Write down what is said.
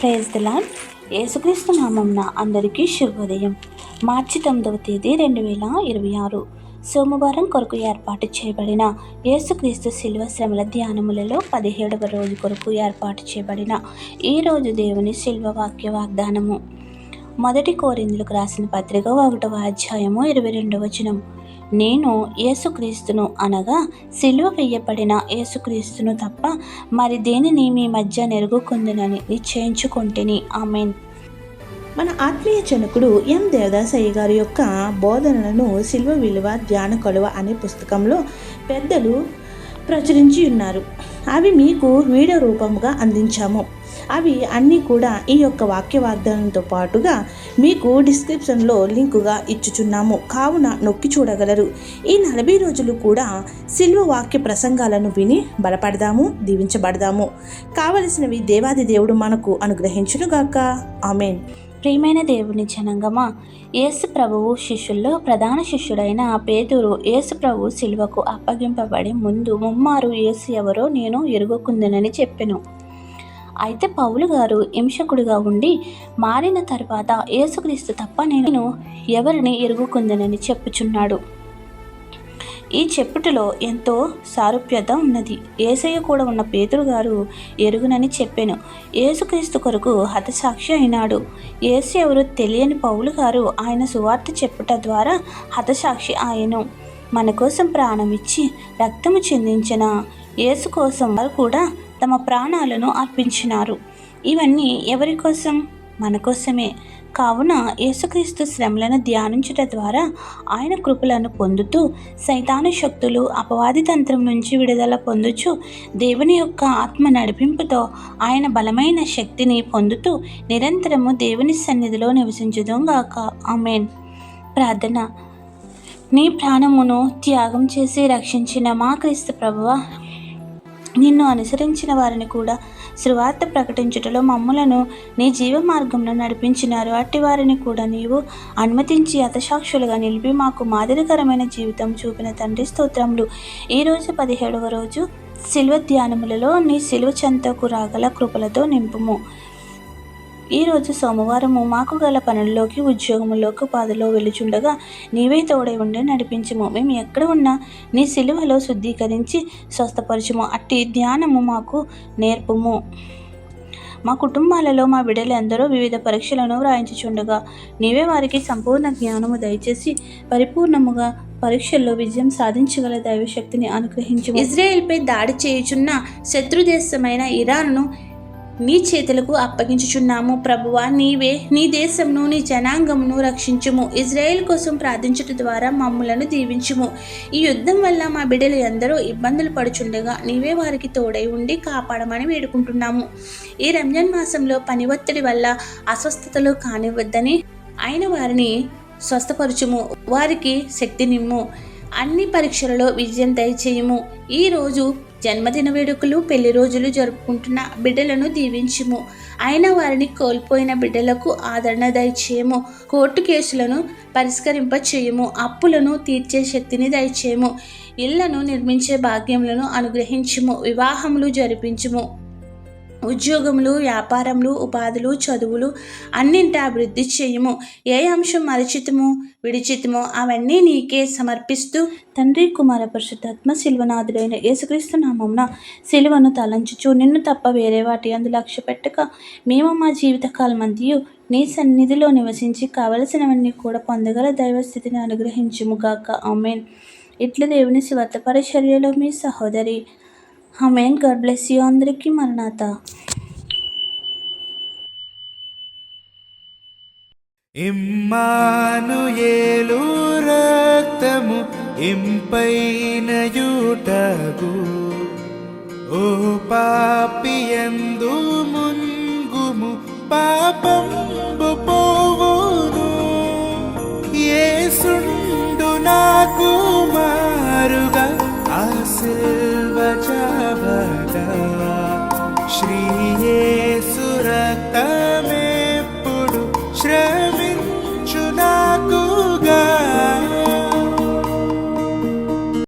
Praise the lord. యేసుక్రీస్తు నామమున అందరికీ శుభోదయం. మార్చి 9వ తేదీ 2026 సోమవారం కొరకు ఏర్పాటు చేయబడిన యేసుక్రీస్తు శిలువ శ్రమల ధ్యానములలో 17వ రోజు కొరకు ఏర్పాటు చేయబడిన ఈరోజు దేవుని శిలువ వాక్య వాగ్దానము. 1 కొరింథీయులకు రాసిన పత్రిక 1వ అధ్యాయము 22వ వచనం. నేను యేసుక్రీస్తును అనగా సిలువ వేయబడిన యేసుక్రీస్తును తప్ప మరి దేనిని మీ మధ్య నెరుగుకుందునని నిశ్చయించుకొంటిని. ఆమేన్. మన ఆత్మీయ జనకుడు ఎం దేవదాసయ్య గారి యొక్క బోధనలను సిలువ విలువ ధ్యాన కొలువ అనే పుస్తకంలో పెద్దలు ప్రచురించి ఉన్నారు. అవి మీకు వీడియో రూపంగా అందించాము. అవి అన్నీ కూడా ఈ యొక్క వాక్య వాగ్దానంతో పాటుగా మీకు డిస్క్రిప్షన్లో లింకుగా ఇచ్చుచున్నాము, కావున నొక్కి చూడగలరు. ఈ 40 రోజులు కూడా సిలువ వాక్య ప్రసంగాలను విని బలపడదాము, దీవించబడదాము. కావలసినవి దేవాది దేవుడు మనకు అనుగ్రహించునుగాక. ఆమేన్. ప్రియమైన దేవుని జనంగమా, యేసు ప్రభువు శిష్యుల్లో ప్రధాన శిష్యుడైన పేతురు యేసు ప్రభువు సిలువకు అప్పగింపబడి ముందు ముమ్మారు యేసు ఎవరో నేను ఎరుగుకుందునని చెప్పెను. అయితే పౌలు గారు హింసకుడిగా ఉండి మారిన తర్వాత యేసుక్రీస్తు తప్ప నేను ఎవరిని ఎరుగుకుందునని చెప్పుచున్నాడు. ఈ చెప్పుటలో ఎంతో సారూప్యత ఉన్నది. యేసయ్య కూడా ఉన్న పేతురు గారు ఎరుగునని చెప్పాను. యేసుక్రీస్తు కొరకు హతసాక్షి అయినాడు. యేసు ఎవరు తెలియని పౌలు గారు ఆయన సువార్త చెప్పుట ద్వారా హతసాక్షి ఆయను. మన కోసం ప్రాణం ఇచ్చి రక్తము చిందించిన యేసు కోసం వారు కూడా తమ ప్రాణాలను అర్పించినారు. ఇవన్నీ ఎవరి కోసం? మన కోసమే. కావున యేసుక్రీస్తు శ్రమలను ధ్యానించుట ద్వారా ఆయన కృపలను పొందుతూ సైతాను శక్తులు అపవాది తంత్రం నుంచి విడుదల పొందుచు దేవుని యొక్క ఆత్మ నడిపింపుతో ఆయన బలమైన శక్తిని పొందుతూ నిరంతరము దేవుని సన్నిధిలో నివసించుదుగాక. ఆమేన్. ప్రార్థన. నీ ప్రాణమును త్యాగం చేసి రక్షించిన మా క్రీస్తు ప్రభువా, నిన్ను అనుసరించిన వారిని కూడా సువార్త ప్రకటించుటలో మమ్ములను నీ జీవ మార్గంలో నడిపించినారు. అట్టి వారిని కూడా నీవు అనుమతించి హతసాక్షులుగా నిలిపి మాకు మాదిరికరమైన జీవితం చూపిన తండ్రి స్తోత్రములు. ఈరోజు 17వ రోజు సిలువ ధ్యానములలో నీ సిలువ చెంతకు రాగల కృపలతో నింపుము. ఈరోజు సోమవారము మాకు గల పనుల్లోకి ఉద్యోగములోకి పాదలో వెలుచుండగా నీవే తోడై ఉండి నడిపించుము. మేము ఎక్కడ ఉన్నా నీ సిలువలో శుద్ధీకరించి స్వస్థపరచుము. అట్టి ధ్యానము మాకు నేర్పుము. మా కుటుంబాలలో మా బిడ్డలు ఎందరో వివిధ పరీక్షలను వ్రాయించుచుండగా నీవే వారికి సంపూర్ణ జ్ఞానము దయచేసి పరిపూర్ణముగా పరీక్షల్లో విజయం సాధించగల దైవశక్తిని అనుగ్రహించు. ఇజ్రాయెల్పై దాడి చేయుచున్న శత్రుదేశమైన ఇరాన్ను నీ చేతులకు అప్పగించుచున్నాము. ప్రభువా, నీవే నీ దేశమును నీ జనాంగమును రక్షించుము. ఇజ్రాయెల్ కోసం ప్రార్థించుట ద్వారా మమ్ములను దీవించుము. ఈ యుద్ధం వల్ల మా బిడ్డలు ఎందరో ఇబ్బందులు పడుచుండగా నీవే వారికి తోడై ఉండి కాపాడమని వేడుకుంటున్నాము. ఈ రంజాన్ మాసంలో పని ఒత్తిడి వల్ల అస్వస్థతలు కానివద్దని ఆయన వారిని స్వస్థపరచుము. వారికి శక్తి నిమ్ము. అన్ని పరీక్షలలో విజయం దయచేయము. ఈరోజు జన్మదిన వేడుకలు, పెళ్లి రోజులు జరుపుకుంటున్న బిడ్డలను దీవించుము. అయిన వారిని కోల్పోయిన బిడ్డలకు ఆదరణ దయచేయము. కోర్టు కేసులను పరిష్కరింప చేయము. అప్పులను తీర్చే శక్తిని దయచేయము. ఇళ్లను నిర్మించే భాగ్యములను అనుగ్రహించుము. వివాహములు జరిపించుము. ఉద్యోగములు, వ్యాపారములు, ఉపాధులు, చదువులు అన్నింటి అభివృద్ధి చేయము. ఏ అంశం మరచితమో విడిచితమో అవన్నీ నీకే సమర్పిస్తూ తండ్రి, కుమార, పరిశుద్ధాత్మ శిల్వనాథుడైన యేసుక్రీస్తు నామమున సిలువను తలంచుచు నిన్ను తప్ప వేరే వాటి అందు లక్ష్య పెట్టక మేము మా జీవితకాలమంతయు నీ సన్నిధిలో నివసించి కావలసినవన్నీ కూడా పొందగల దైవస్థితిని అనుగ్రహించుముగాక. ఆమేన్. ఇట్లా దేవుని స్వత పరిచర్యలో మీ సహోదరి. ఆమేన్. God bless you. అందరికీ మరణాత. ఇమ్మానుయేలు రక్తము ఇంపైన యూటగు ఓ పాపియందు మున్గుము పాపంబు పోవును. యేసుండు నాకు మారుగా ఆ సిల్వ